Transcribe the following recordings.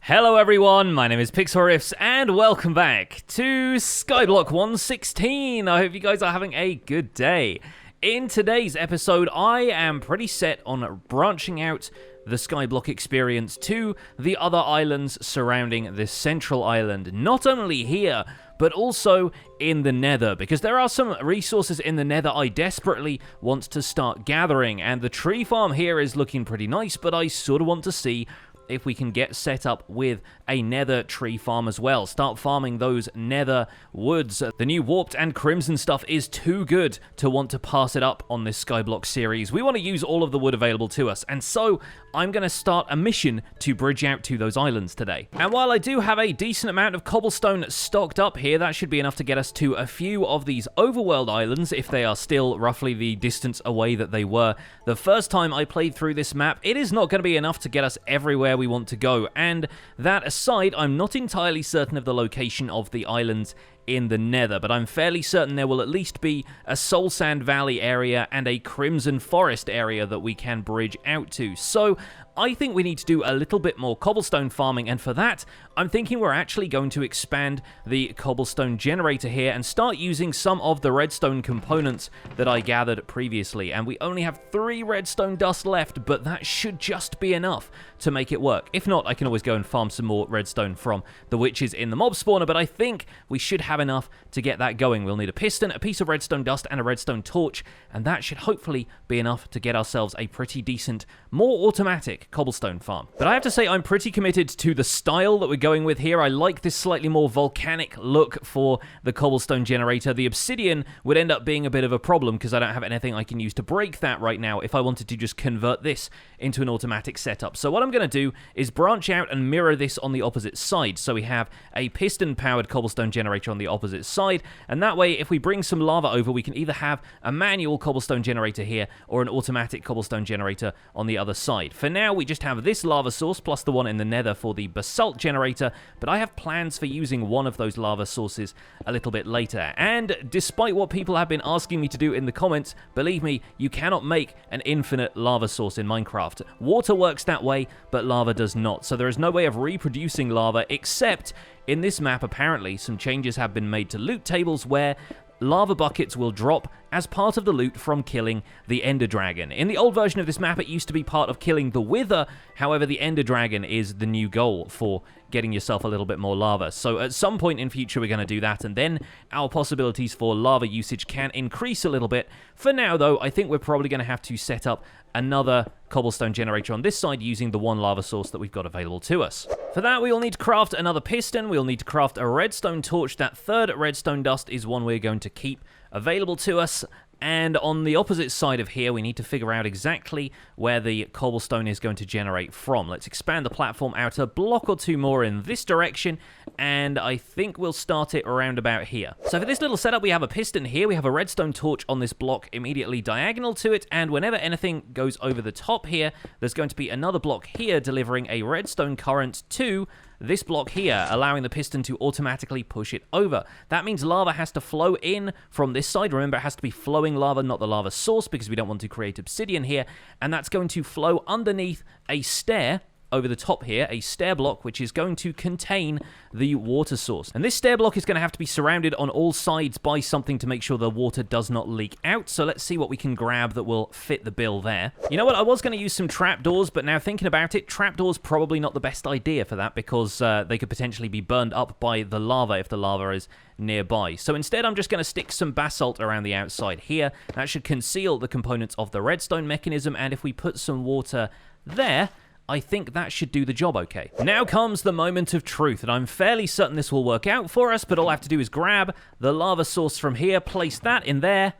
Hello everyone, my name is Pixlriffs and welcome back to Skyblock 1.16. I hope you guys are having a good day. In today's episode, I am pretty set on branching out the Skyblock experience to the other islands surrounding this central island. Not only here, but also in the Nether, because there are some resources in the Nether I desperately want to start gathering, and the tree farm here is looking pretty nice, but I sort of want to see if we can get set up with a nether tree farm as well. Start farming those nether woods. The new warped and crimson stuff is too good to want to pass it up on this Skyblock series. We want to use all of the wood available to us, and so I'm going to start a mission to bridge out to those islands today. And while I do have a decent amount of cobblestone stocked up here, that should be enough to get us to a few of these overworld islands, if they are still roughly the distance away that they were the first time I played through this map. It is not going to be enough to get us everywhere we want to go, and that aside, I'm not entirely certain of the location of the islands in the Nether, but I'm fairly certain there will at least be a Soul Sand Valley area and a Crimson Forest area that we can bridge out to. So I think we need to do a little bit more cobblestone farming, and for that, I'm thinking we're actually going to expand the cobblestone generator here and start using some of the redstone components that I gathered previously. And we only have 3 redstone dust left, but that should just be enough to make it work. If not, I can always go and farm some more redstone from the witches in the mob spawner, but I think we should have enough to get that going. We'll need a piston, a piece of redstone dust, and a redstone torch, and that should hopefully be enough to get ourselves a pretty decent, more automatic cobblestone farm. But I have to say, I'm pretty committed to the style that we're going with here. I like this slightly more volcanic look for the cobblestone generator. The obsidian would end up being a bit of a problem because I don't have anything I can use to break that right now if I wanted to just convert this into an automatic setup. So what I'm going to do is branch out and mirror this on the opposite side. So we have a piston-powered cobblestone generator on the opposite side, and that way, if we bring some lava over, we can either have a manual cobblestone generator here or an automatic cobblestone generator on the other side. For now, we just have this lava source plus the one in the Nether for the basalt generator, but I have plans for using one of those lava sources a little bit later. And despite what people have been asking me to do in the comments, believe me, you cannot make an infinite lava source in Minecraft. Water works that way, but lava does not. So there is no way of reproducing lava, except in this map, apparently, some changes have been made to loot tables where lava buckets will drop as part of the loot from killing the Ender Dragon. In the old version of this map, it used to be part of killing the Wither. However, the Ender Dragon is the new goal for getting yourself a little bit more lava. So at some point in future, we're going to do that, and then our possibilities for lava usage can increase a little bit. For now, though, I think we're probably going to have to set up another cobblestone generator on this side using the one lava source that we've got available to us. For that, we will need to craft another piston. We'll need to craft a redstone torch. That third redstone dust is one we're going to keep available to us. And on the opposite side of here, we need to figure out exactly where the cobblestone is going to generate from. Let's expand the platform out a block or two more in this direction, and I think we'll start it around about here. So for this little setup, we have a piston here, we have a redstone torch on this block immediately diagonal to it, and whenever anything goes over the top here, there's going to be another block here delivering a redstone current to this block here, allowing the piston to automatically push it over. That means lava has to flow in from this side. Remember, it has to be flowing lava, not the lava source, because we don't want to create obsidian here, and that's going to flow underneath a stair over the top here, a stair block which is going to contain the water source. And this stair block is going to have to be surrounded on all sides by something to make sure the water does not leak out. So let's see what we can grab that will fit the bill there. You know what, I was going to use some trapdoors, but now thinking about it, trapdoors probably not the best idea for that, because they could potentially be burned up by the lava if the lava is nearby. So instead, I'm just going to stick some basalt around the outside here. That should conceal the components of the redstone mechanism, and if we put some water there, I think that should do the job okay. Now comes the moment of truth, and I'm fairly certain this will work out for us, but all I have to do is grab the lava source from here, place that in there.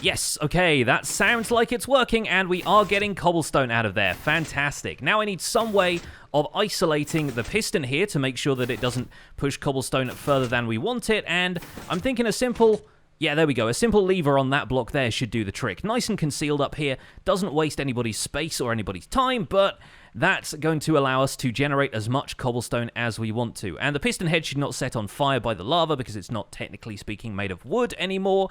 Yes, okay, that sounds like it's working, and we are getting cobblestone out of there. Fantastic. Now I need some way of isolating the piston here to make sure that it doesn't push cobblestone further than we want it, and I'm thinking a simple... Yeah, there we go. A simple lever on that block there should do the trick. Nice and concealed up here. Doesn't waste anybody's space or anybody's time, but that's going to allow us to generate as much cobblestone as we want to. And the piston head should not set on fire by the lava because it's not, technically speaking, made of wood anymore.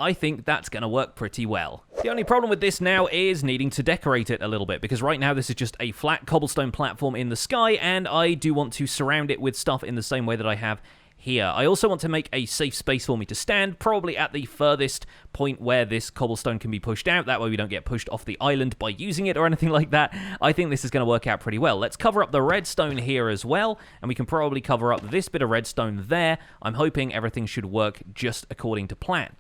I think that's going to work pretty well. The only problem with this now is needing to decorate it a little bit, because right now this is just a flat cobblestone platform in the sky, and I do want to surround it with stuff in the same way that I have here. I also want to make a safe space for me to stand, probably at the furthest point where this cobblestone can be pushed out. That way we don't get pushed off the island by using it or anything like that. I think this is going to work out pretty well. Let's cover up the redstone here as well, and we can probably cover up this bit of redstone there. I'm hoping everything should work just according to plan.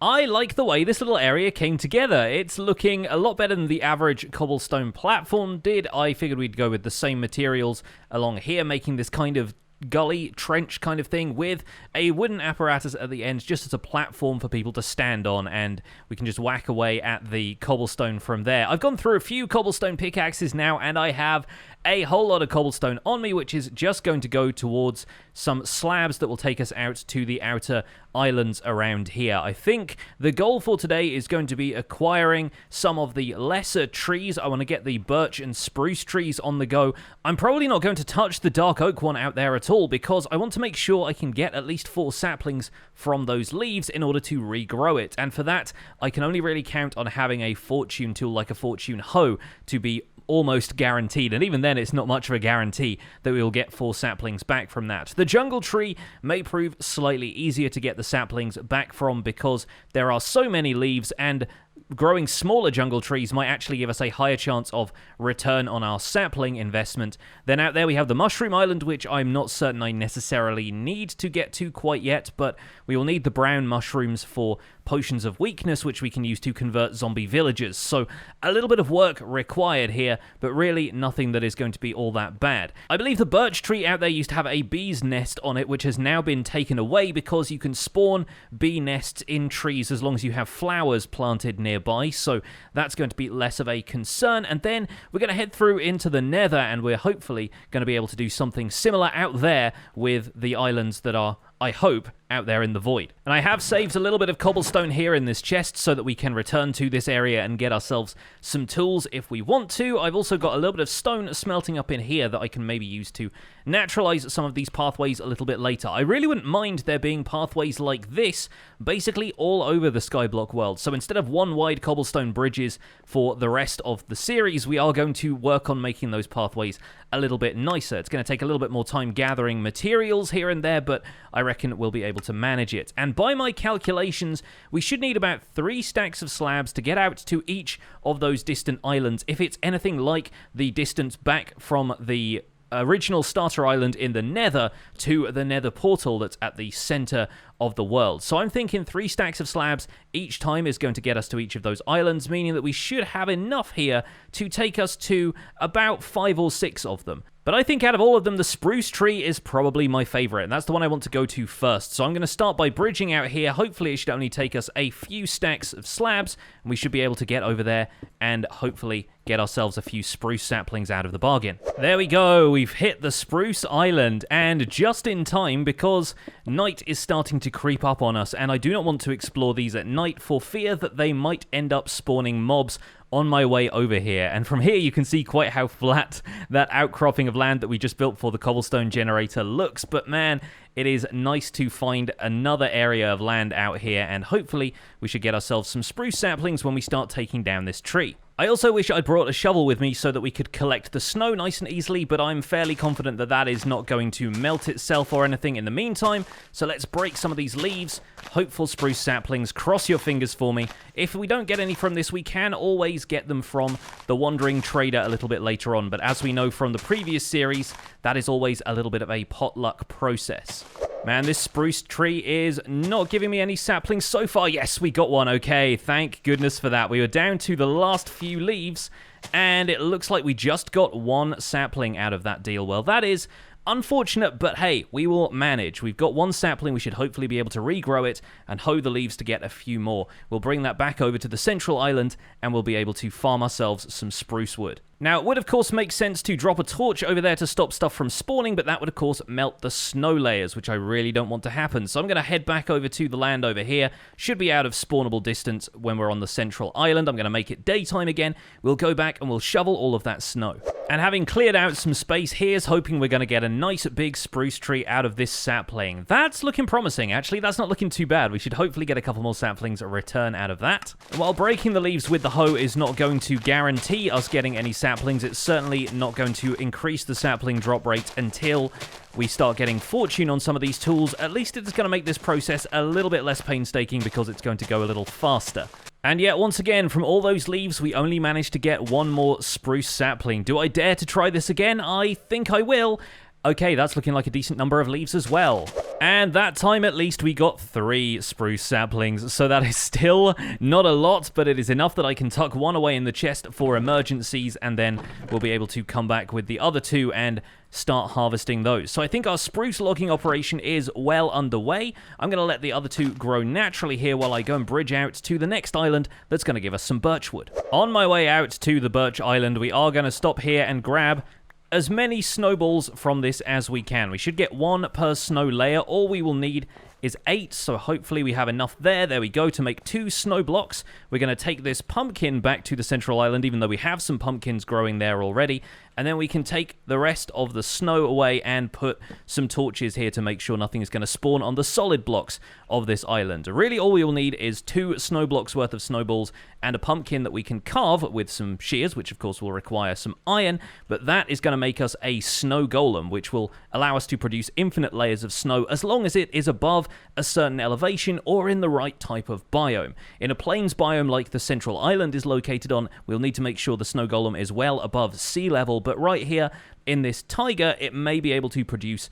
I like the way this little area came together. It's looking a lot better than the average cobblestone platform did. I figured we'd go with the same materials along here, making this kind of gully, trench kind of thing with a wooden apparatus at the end just as a platform for people to stand on, and we can just whack away at the cobblestone from there. I've gone through a few cobblestone pickaxes now, and I have a whole lot of cobblestone on me, which is just going to go towards some slabs that will take us out to the outer islands around here. I think the goal for today is going to be acquiring some of the lesser trees. I want to get the birch and spruce trees on the go. I'm probably not going to touch the dark oak one out there at all, because I want to make sure I can get at least 4 saplings from those leaves in order to regrow it, and for that I can only really count on having a fortune tool like a fortune hoe to be almost guaranteed, and even then it's not much of a guarantee that we will get 4 saplings back from that. The jungle tree may prove slightly easier to get the saplings back from because there are so many leaves, and growing smaller jungle trees might actually give us a higher chance of return on our sapling investment. Then out there we have the mushroom island, which I'm not certain I necessarily need to get to quite yet, but we will need the brown mushrooms for potions of weakness, which we can use to convert zombie villagers. So a little bit of work required here, but really nothing that is going to be all that bad. I believe the birch tree out there used to have a bee's nest on it, which has now been taken away because you can spawn bee nests in trees as long as you have flowers planted nearby, so that's going to be less of a concern. And then we're going to head through into the nether, and we're hopefully going to be able to do something similar out there with the islands that are, I hope, out there in the void. And I have saved a little bit of cobblestone here in this chest so that we can return to this area and get ourselves some tools if we want to. I've also got a little bit of stone smelting up in here that I can maybe use to naturalize some of these pathways a little bit later. I really wouldn't mind there being pathways like this basically all over the Skyblock world. So instead of one wide cobblestone bridges for the rest of the series, we are going to work on making those pathways a little bit nicer. It's going to take a little bit more time gathering materials here and there, but I reckon we'll be able to manage it. And by my calculations, we should need about 3 stacks of slabs to get out to each of those distant islands, if it's anything like the distance back from the original starter island in the nether to the nether portal that's at the center of the world. So I'm thinking 3 stacks of slabs each time is going to get us to each of those islands, meaning that we should have enough here to take us to about 5 or 6 of them. But I think out of all of them, the spruce tree is probably my favorite, and that's the one I want to go to first. So I'm going to start by bridging out here. Hopefully it should only take us a few stacks of slabs, and we should be able to get over there and hopefully get ourselves a few spruce saplings out of the bargain. There we go, we've hit the spruce island, and just in time, because night is starting to creep up on us, and I do not want to explore these at night for fear that they might end up spawning mobs on my way over here. And from here, you can see quite how flat that outcropping of land that we just built for the cobblestone generator looks. But man, it is nice to find another area of land out here, and hopefully we should get ourselves some spruce saplings when we start taking down this tree. I also wish I'd brought a shovel with me so that we could collect the snow nice and easily, but I'm fairly confident that that is not going to melt itself or anything in the meantime. So let's break some of these leaves. Hopeful spruce saplings, cross your fingers for me. If we don't get any from this, we can always get them from the wandering trader a little bit later on, but as we know from the previous series, that is always a little bit of a potluck process. Man, this spruce tree is not giving me any saplings so far. Yes, we got one. Okay, thank goodness for that. We were down to the last few leaves, and it looks like we just got one sapling out of that deal. Well, that is unfortunate, but hey, we will manage. We've got one sapling. We should hopefully be able to regrow it and hoe the leaves to get a few more. We'll bring that back over to the central island, and we'll be able to farm ourselves some spruce wood. Now, it would, of course, make sense to drop a torch over there to stop stuff from spawning, but that would, of course, melt the snow layers, which I really don't want to happen. So I'm going to head back over to the land over here. Should be out of spawnable distance when we're on the central island. I'm going to make it daytime again. We'll go back and we'll shovel all of that snow. And having cleared out some space, here's hoping we're going to get a nice big spruce tree out of this sapling. That's looking promising, actually. That's not looking too bad. We should hopefully get a couple more saplings return out of that. And while breaking the leaves with the hoe is not going to guarantee us getting any saplings, it's certainly not going to increase the sapling drop rate until we start getting fortune on some of these tools. At least it's going to make this process a little bit less painstaking because it's going to go a little faster. And yet, once again, from all those leaves, we only managed to get one more spruce sapling. Do I dare to try this again? I think I will. Okay, that's looking like a decent number of leaves as well. And that time, at least, we got 3 spruce saplings. So that is still not a lot, but it is enough that I can tuck one away in the chest for emergencies, and then we'll be able to come back with the other 2 and start harvesting those. So I think our spruce logging operation is well underway. I'm going to let the other 2 grow naturally here while I go and bridge out to the next island that's going to give us some birch wood. On my way out to the birch island, we are going to stop here and grab as many snowballs from this as we can. We should get 1 per snow layer. All we will need is 8, so hopefully we have enough there. There we go, to make 2 snow blocks. We're going to take this pumpkin back to the central island, even though we have some pumpkins growing there already. And then we can take the rest of the snow away and put some torches here to make sure nothing is going to spawn on the solid blocks of this island. Really, all we will need is 2 snow blocks worth of snowballs and a pumpkin that we can carve with some shears, which of course will require some iron, but that is going to make us a snow golem, which will allow us to produce infinite layers of snow as long as it is above a certain elevation or in the right type of biome. In a plains biome like the central island is located on, we'll need to make sure the snow golem is well above sea level, but right here in this taiga, it may be able to produce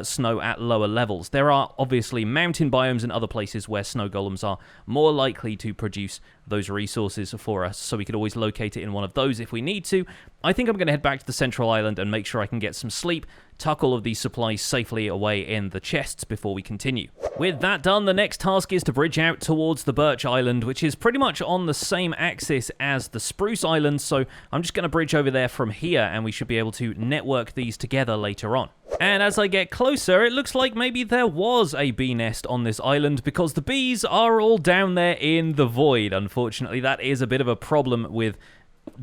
snow at lower levels. There are obviously mountain biomes and other places where snow golems are more likely to produce those resources for us, so we could always locate it in one of those if we need to. I think I'm going to head back to the central island and make sure I can get some sleep, tuck all of these supplies safely away in the chests before we continue. With that done, the next task is to bridge out towards the birch island, which is pretty much on the same axis as the spruce island, so I'm just going to bridge over there from here, and we should be able to network these together later on. And as I get closer, it looks like maybe there was a bee nest on this island, because the bees are all down there in the void. Unfortunately, that is a bit of a problem with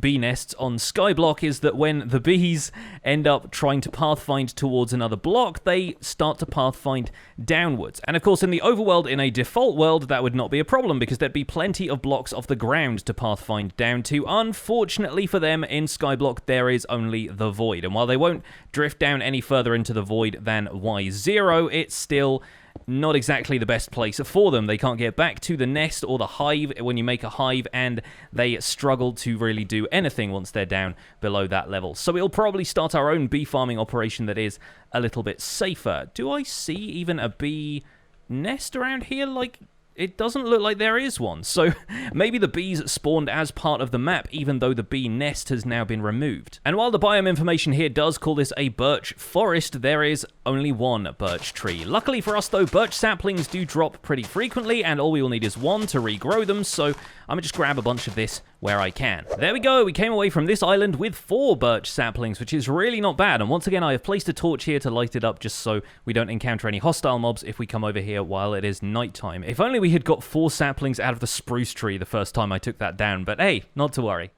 bee nests on Skyblock, is that when the bees end up trying to pathfind towards another block, they start to pathfind downwards. And of course, in the overworld, in a default world, that would not be a problem because there'd be plenty of blocks off the ground to pathfind down to. Unfortunately for them, in Skyblock, there is only the void. And while they won't drift down any further into the void than Y0, it's still not exactly the best place for them. They can't get back to the nest or the hive when you make a hive, and they struggle to really do anything once they're down below that level. So we'll probably start our own bee farming operation that is a little bit safer. Do I see even a bee nest around here? Like, it doesn't look like there is one. So maybe the bees spawned as part of the map, even though the bee nest has now been removed. And while the biome information here does call this a birch forest, there is only 1 birch tree. Luckily for us though, birch saplings do drop pretty frequently, and all we will need is 1 to regrow them, so I'm going to just grab a bunch of this where I can. There we go. We came away from this island with 4 birch saplings, which is really not bad. And once again, I have placed a torch here to light it up just so we don't encounter any hostile mobs if we come over here while it is nighttime. If only we had got 4 saplings out of the spruce tree the first time I took that down, but hey, not to worry.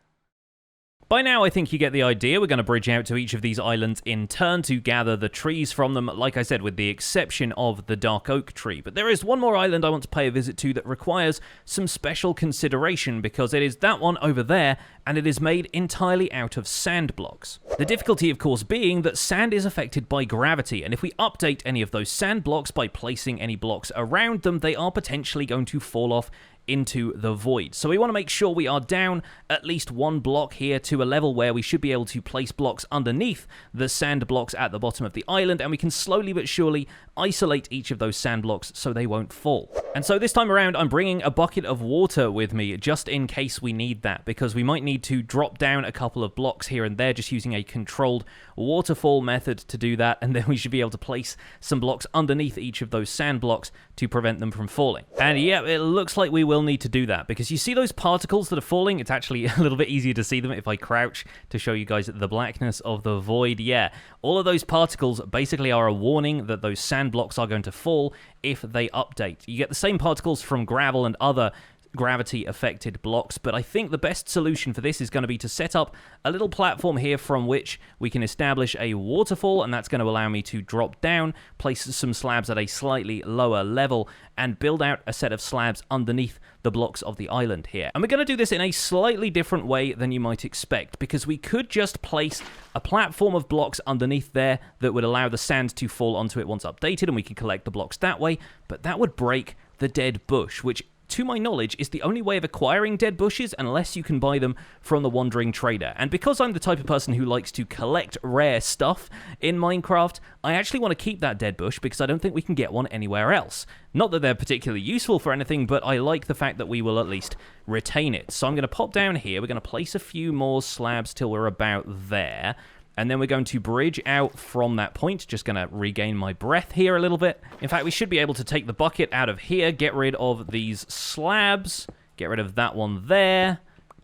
By now, I think you get the idea. We're going to bridge out to each of these islands in turn to gather the trees from them, like I said, with the exception of the dark oak tree. But there is one more island I want to pay a visit to that requires some special consideration, because it is that one over there, and it is made entirely out of sand blocks. The difficulty, of course, being that sand is affected by gravity, and if we update any of those sand blocks by placing any blocks around them, they are potentially going to fall off into the void. So we want to make sure we are down at least 1 block here to a level where we should be able to place blocks underneath the sand blocks at the bottom of the island, and we can slowly but surely isolate each of those sand blocks so they won't fall. And so this time around, I'm bringing a bucket of water with me just in case we need that, because we might need to drop down a couple of blocks here and there just using a controlled waterfall method to do that, and then we should be able to place some blocks underneath each of those sand blocks to prevent them from falling. And yeah, it looks like we will need to do that, because you see those particles that are falling? It's actually a little bit easier to see them if I crouch to show you guys the blackness of the void. Yeah, all of those particles basically are a warning that those sand blocks are going to fall if they update. You get the same particles from gravel and other gravity-affected blocks, but I think the best solution for this is going to be to set up a little platform here from which we can establish a waterfall, and that's going to allow me to drop down, place some slabs at a slightly lower level, and build out a set of slabs underneath the blocks of the island here. And we're going to do this in a slightly different way than you might expect, because we could just place a platform of blocks underneath there that would allow the sand to fall onto it once updated, and we can collect the blocks that way, but that would break the dead bush, which, to my knowledge, is the only way of acquiring dead bushes unless you can buy them from the wandering trader. And because I'm the type of person who likes to collect rare stuff in Minecraft, I actually want to keep that dead bush because I don't think we can get one anywhere else. Not that they're particularly useful for anything, but I like the fact that we will at least retain it. So I'm going to pop down here, we're going to place a few more slabs till we're about there, and then we're going to bridge out from that point. Just going to regain my breath here a little bit. In fact, we should be able to take the bucket out of here, get rid of these slabs, get rid of that one there,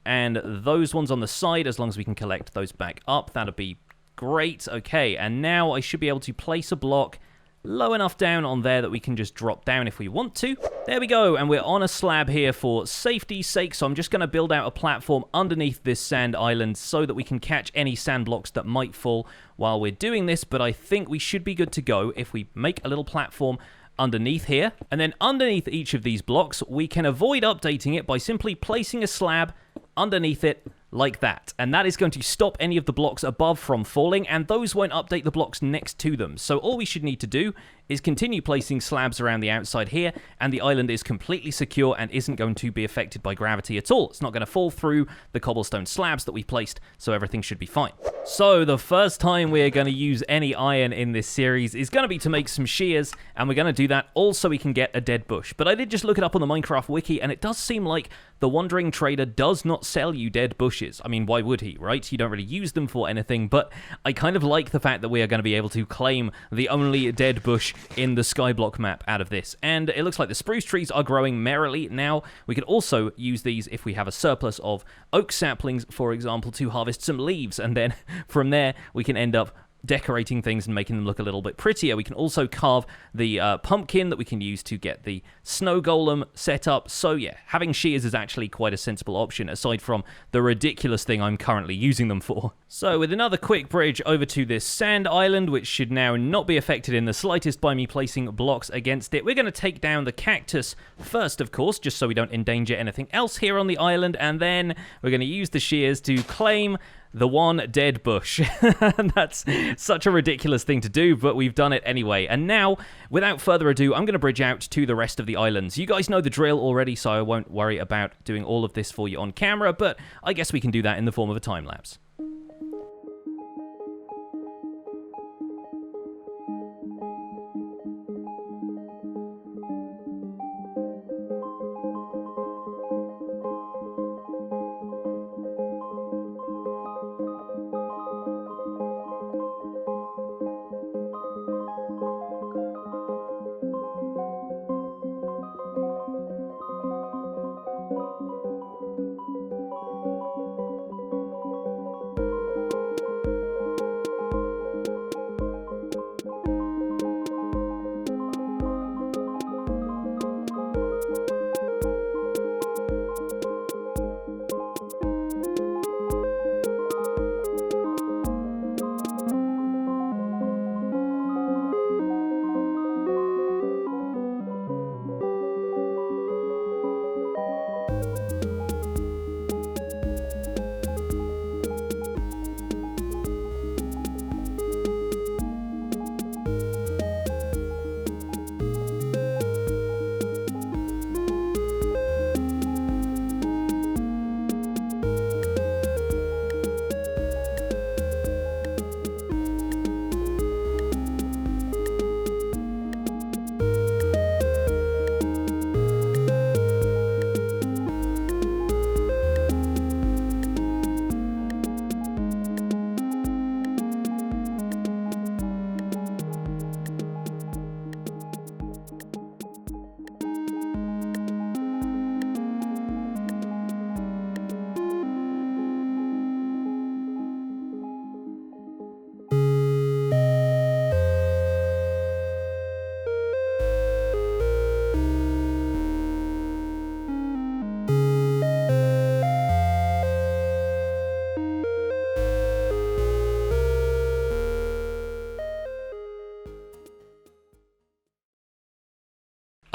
and those ones on the side, as long as we can collect those back up. That'll be great. Okay, and now I should be able to place a block low enough down on there that we can just drop down if we want to. There we go, and we're on a slab here for safety's sake, so I'm just going to build out a platform underneath this sand island so that we can catch any sand blocks that might fall while we're doing this, but I think we should be good to go if we make a little platform underneath here, and then underneath each of these blocks, we can avoid updating it by simply placing a slab underneath it like that, and that is going to stop any of the blocks above from falling, and those won't update the blocks next to them. So all we should need to do is continue placing slabs around the outside here, and the island is completely secure and isn't going to be affected by gravity at all. It's not going to fall through the cobblestone slabs that we placed, so everything should be fine. So the first time we're going to use any iron in this series is going to be to make some shears, and we're going to do that all so we can get a dead bush. But I did just look it up on the Minecraft wiki, and it does seem like the Wandering Trader does not sell you dead bushes. I mean, why would he, right? You don't really use them for anything, but I kind of like the fact that we are going to be able to claim the only dead bush in the Skyblock map out of this. And it looks like the spruce trees are growing merrily now. We could also use these if we have a surplus of oak saplings, for example, to harvest some leaves, and then from there we can end up decorating things and making them look a little bit prettier. We can also carve the pumpkin that we can use to get the snow golem set up. So yeah, having shears is actually quite a sensible option, aside from the ridiculous thing I'm currently using them for. So with another quick bridge over to this sand island, which should now not be affected in the slightest by me placing blocks against it, we're going to take down the cactus first, of course, just so we don't endanger anything else here on the island, and then we're going to use the shears to claim the one dead bush. That's such a ridiculous thing to do, but we've done it anyway. And now, without further ado, I'm going to bridge out to the rest of the islands. You guys know the drill already, so I won't worry about doing all of this for you on camera, but I guess we can do that in the form of a time-lapse.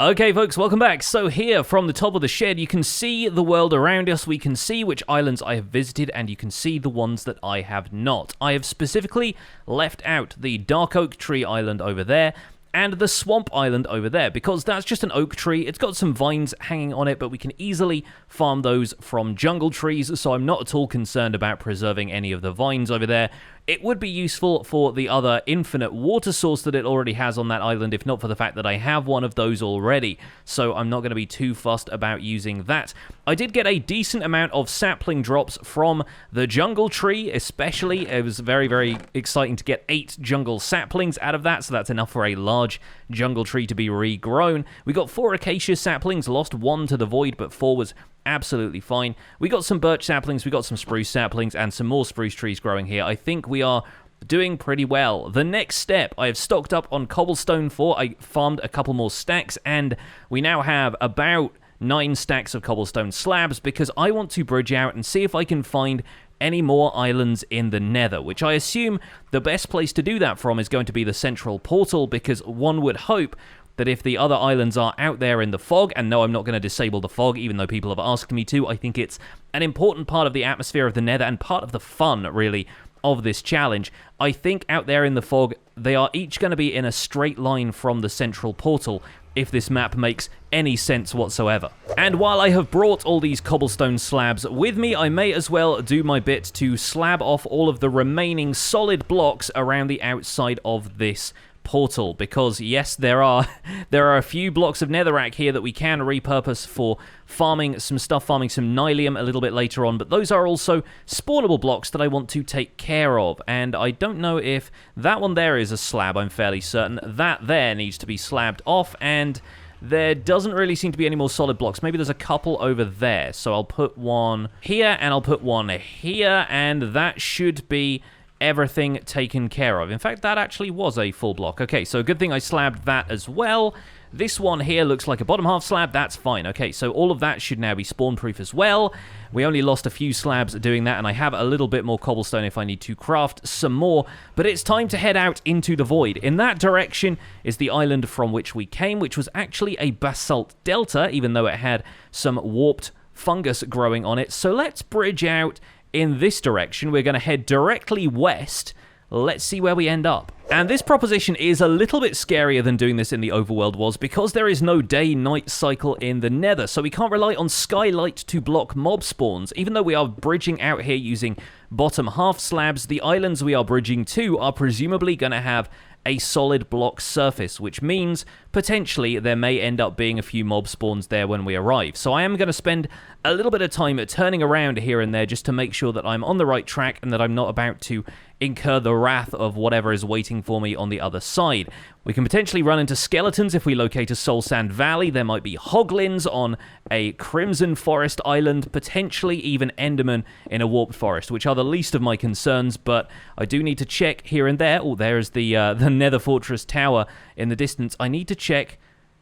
Okay, folks, welcome back. So here, from the top of the shed, you can see the world around us. We can see which islands I have visited, and you can see the ones that I have not. I have specifically left out the Dark Oak Tree Island over there, and the Swamp Island over there, because that's just an oak tree. It's got some vines hanging on it, but we can easily farm those from jungle trees, so I'm not at all concerned about preserving any of the vines over there. It would be useful for the other infinite water source that it already has on that island, if not for the fact that I have one of those already, so I'm not going to be too fussed about using that. I did get a decent amount of sapling drops from the jungle tree, especially. It was very, very exciting to get 8 jungle saplings out of that, so that's enough for a large jungle tree to be regrown. We got 4 acacia saplings, lost 1 to the void, but 4 was absolutely fine. We got some birch saplings, we got some spruce saplings, and some more spruce trees growing here. I think we are doing pretty well. The next step, I have stocked up on cobblestone for. I farmed a couple more stacks, and we now have about 9 stacks of cobblestone slabs, because I want to bridge out and see if I can find any more islands in the Nether, which I assume the best place to do that from is going to be the central portal, because one would hope that if the other islands are out there in the fog, and no, I'm not going to disable the fog, even though people have asked me to. I think it's an important part of the atmosphere of the Nether, and part of the fun, really, of this challenge. I think out there in the fog, they are each going to be in a straight line from the central portal, if this map makes any sense whatsoever. And while I have brought all these cobblestone slabs with me, I may as well do my bit to slab off all of the remaining solid blocks around the outside of this portal, because yes, there are a few blocks of netherrack here that we can repurpose for farming some stuff, farming some nylium a little bit later on, but those are also spawnable blocks that I want to take care of, and I don't know if that one there is a slab. I'm fairly certain that there needs to be slabbed off, and there doesn't really seem to be any more solid blocks. Maybe there's a couple over there, so I'll put one here and I'll put one here, and that should be everything taken care of. In fact, that actually was a full block. Okay, so good thing I slabbed that as well. This one here looks like a bottom half slab. That's fine. Okay, so all of that should now be spawn proof as well. We only lost a few slabs doing that, and I have a little bit more cobblestone if I need to craft some more, but it's time to head out into the void. In that direction is the island from which we came, which was actually a basalt delta, even though it had some warped fungus growing on it. So let's bridge out in this direction. We're going to head directly west. Let's see where we end up. And this proposition is a little bit scarier than doing this in the overworld was, because there is no day-night cycle in the Nether, so we can't rely on skylight to block mob spawns. Even though we are bridging out here using bottom half slabs, the islands we are bridging to are presumably going to have a solid block surface, which means potentially there may end up being a few mob spawns there when we arrive. So I am going to spend a little bit of time turning around here and there just to make sure that I'm on the right track and that I'm not about to incur the wrath of whatever is waiting for me on the other side. We can potentially run into skeletons if we locate a soul sand valley. There might be hoglins on a crimson forest island, potentially even endermen in a warped forest, which are the least of my concerns, but I do need to check here and there. Oh, there's the Nether Fortress tower in the distance. I need to check.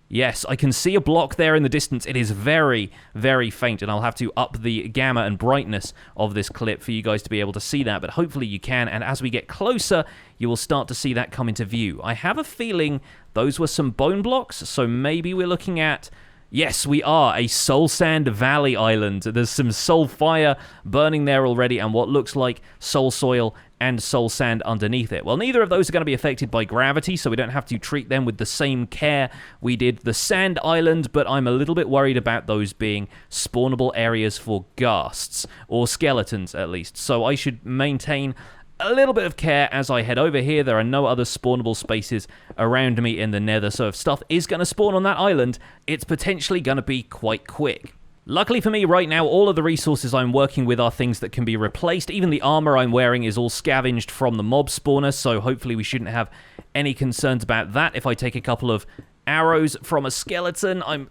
Yes, I can see a block there in the distance. It is very, very faint, and I'll have to up the gamma and brightness of this clip for you guys to be able to see that, but hopefully you can, and as we get closer, you will start to see that come into view. I have a feeling those were some bone blocks, so maybe we're looking at... Yes, we are. A Soul Sand Valley Island. There's some soul fire burning there already, and what looks like soul soil and soul sand underneath it. Well, neither of those are going to be affected by gravity, so we don't have to treat them with the same care we did the Sand Island, but I'm a little bit worried about those being spawnable areas for ghasts, or skeletons at least, so I should maintain a little bit of care as I head over here. There are no other spawnable spaces around me in the Nether, so if stuff is going to spawn on that island, it's potentially going to be quite quick. Luckily for me, right now, all of the resources I'm working with are things that can be replaced. Even the armor I'm wearing is all scavenged from the mob spawner, so hopefully we shouldn't have any concerns about that. If I take a couple of arrows from a skeleton, I'm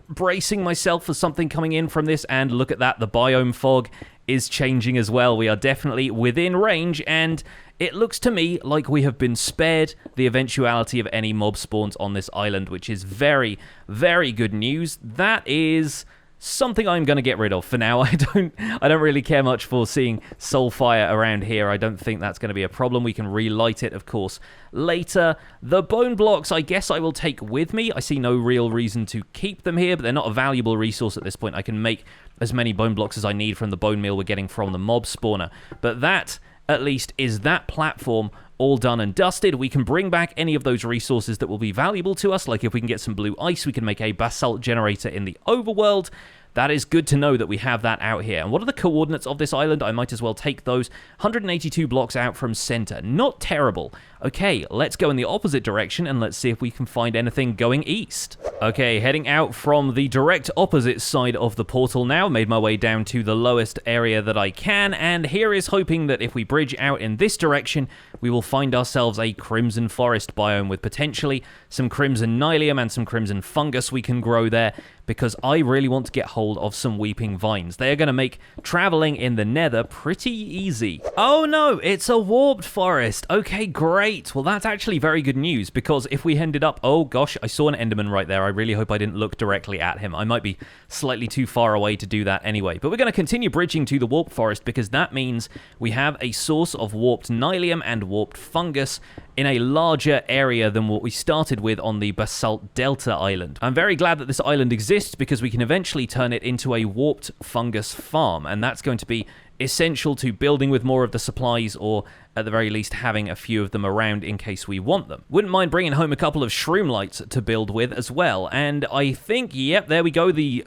bracing myself for something coming in from this, and look at that, the biome fog is changing as well. We are definitely within range, and it looks to me like we have been spared the eventuality of any mob spawns on this island, which is very, very good news. That is something I'm going to get rid of for now. I don't really care much for seeing soul fire around here. I don't think that's going to be a problem. We can relight it, of course, later. The bone blocks, I guess I will take with me. I see no real reason to keep them here, but they're not a valuable resource at this point. I can make as many bone blocks as I need from the bone meal we're getting from the mob spawner. But that, at least, is that platform all done and dusted. We can bring back any of those resources that will be valuable to us, like if we can get some blue ice, we can make a basalt generator in the overworld. That is good to know that we have that out here. And what are the coordinates of this island? I might as well take those. 182 blocks out from center. Not terrible. Okay, let's go in the opposite direction and let's see if we can find anything going east. Okay, heading out from the direct opposite side of the portal now. Made my way down to the lowest area that I can, and here is hoping that if we bridge out in this direction, we will find ourselves a crimson forest biome with potentially some crimson nylium and some crimson fungus we can grow there, because I really want to get hold of some weeping vines. They are going to make traveling in the nether pretty easy. Oh no, it's a warped forest. Okay, great. Well, that's actually very good news, because if we ended up... Oh gosh, I saw an enderman right there. I really hope I didn't look directly at him. I might be slightly too far away to do that anyway. But we're going to continue bridging to the warped forest, because that means we have a source of warped nylium and warped fungus in a larger area than what we started with on the Basalt Delta Island. I'm very glad that this island exists, because we can eventually turn it into a warped fungus farm, and that's going to be essential to building with more of the supplies, or at the very least having a few of them around in case we want them. Wouldn't mind bringing home a couple of shroom lights to build with as well, and I think, yep, there we go, the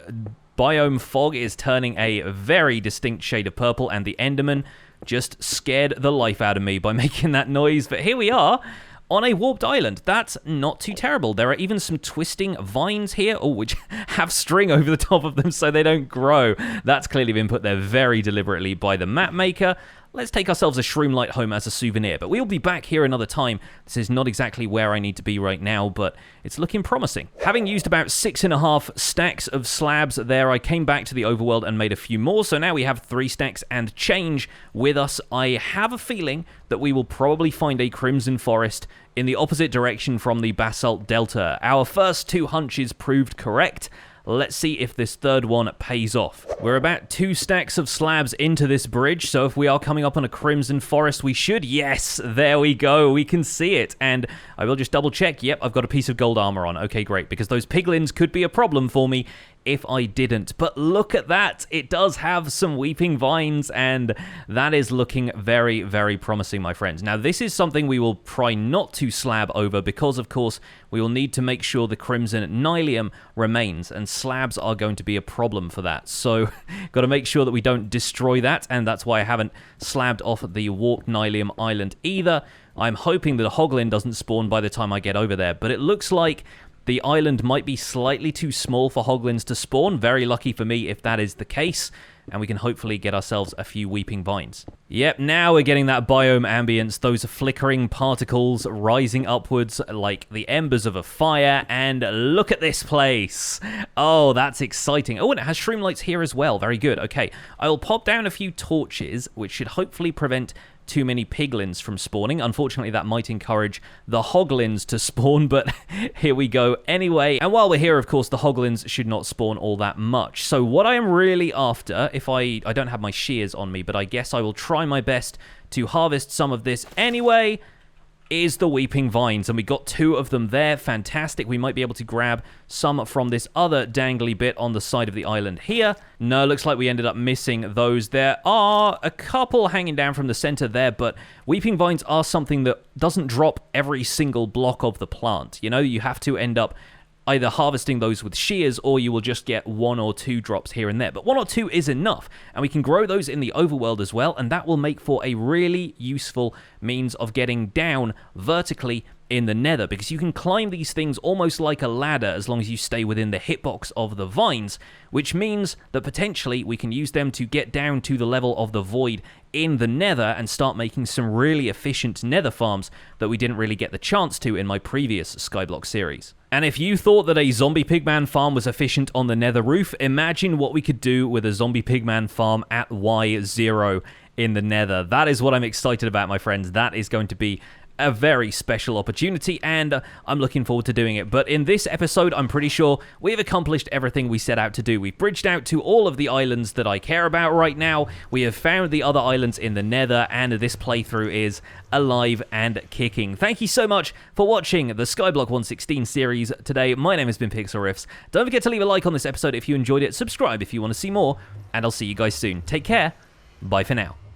biome fog is turning a very distinct shade of purple, and the enderman just scared the life out of me by making that noise. But here we are on a warped island. That's not too terrible. There are even some twisting vines here, which have string over the top of them so they don't grow. That's clearly been put there very deliberately by the map maker. Let's take ourselves a shroom light home as a souvenir, but we'll be back here another time. This is not exactly where I need to be right now, but it's looking promising. Having used about 6.5 stacks of slabs there, I came back to the overworld and made a few more, so now we have 3 stacks and change with us. I have a feeling that we will probably find a crimson forest in the opposite direction from the Basalt Delta. Our first 2 hunches proved correct. Let's see if this third one pays off. We're about 2 stacks of slabs into this bridge, so if we are coming up on a crimson forest, we should. Yes, there we go. We can see it. And I will just double check. Yep, I've got a piece of gold armor on. Okay, great, because those piglins could be a problem for me if I didn't. But look at that. It does have some weeping vines, and that is looking very, very promising, my friends. Now, this is something we will try not to slab over because, of course, we will need to make sure the crimson nylium remains, and slabs are going to be a problem for that. So, got to make sure that we don't destroy that, and that's why I haven't slabbed off the warped nylium island either. I'm hoping that a hoglin doesn't spawn by the time I get over there, but it looks like the island might be slightly too small for hoglins to spawn. Very lucky for me if that is the case. And we can hopefully get ourselves a few weeping vines. Yep, now we're getting that biome ambience, those flickering particles rising upwards like the embers of a fire. And look at this place. Oh, that's exciting. Oh, and it has shroom lights here as well. Very good. Okay, I'll pop down a few torches, which should hopefully prevent too many piglins from spawning. Unfortunately, that might encourage the hoglins to spawn, but here we go anyway. And while we're here, of course, the hoglins should not spawn all that much. So what I am really after, if I don't have my shears on me, but I guess I will try my best to harvest some of this anyway, is the weeping vines, and we got 2 of them there. Fantastic. We might be able to grab some from this other dangly bit on the side of the island here. No, looks like we ended up missing those. There are a couple hanging down from the center there, but weeping vines are something that doesn't drop every single block of the plant. You know, you have to end up either harvesting those with shears, or you will just get 1 or 2 drops here and there. But 1 or 2 is enough, and we can grow those in the overworld as well, and that will make for a really useful means of getting down vertically in the nether, because you can climb these things almost like a ladder as long as you stay within the hitbox of the vines, which means that potentially we can use them to get down to the level of the void in the nether and start making some really efficient nether farms that we didn't really get the chance to in my previous Skyblock series. And if you thought that a zombie pigman farm was efficient on the nether roof, imagine what we could do with a zombie pigman farm at Y0 in the nether. That is what I'm excited about, my friends. That is going to be a very special opportunity, and I'm looking forward to doing it. But in this episode, I'm pretty sure we've accomplished everything we set out to do. We've bridged out to all of the islands that I care about right now. We have found the other islands in the Nether, and this playthrough is alive and kicking. Thank you so much for watching the Skyblock 1.16 series today. My name has been Pixlriffs. Don't forget to leave a like on this episode if you enjoyed it, subscribe if you want to see more, and I'll see you guys soon. Take care. Bye for now.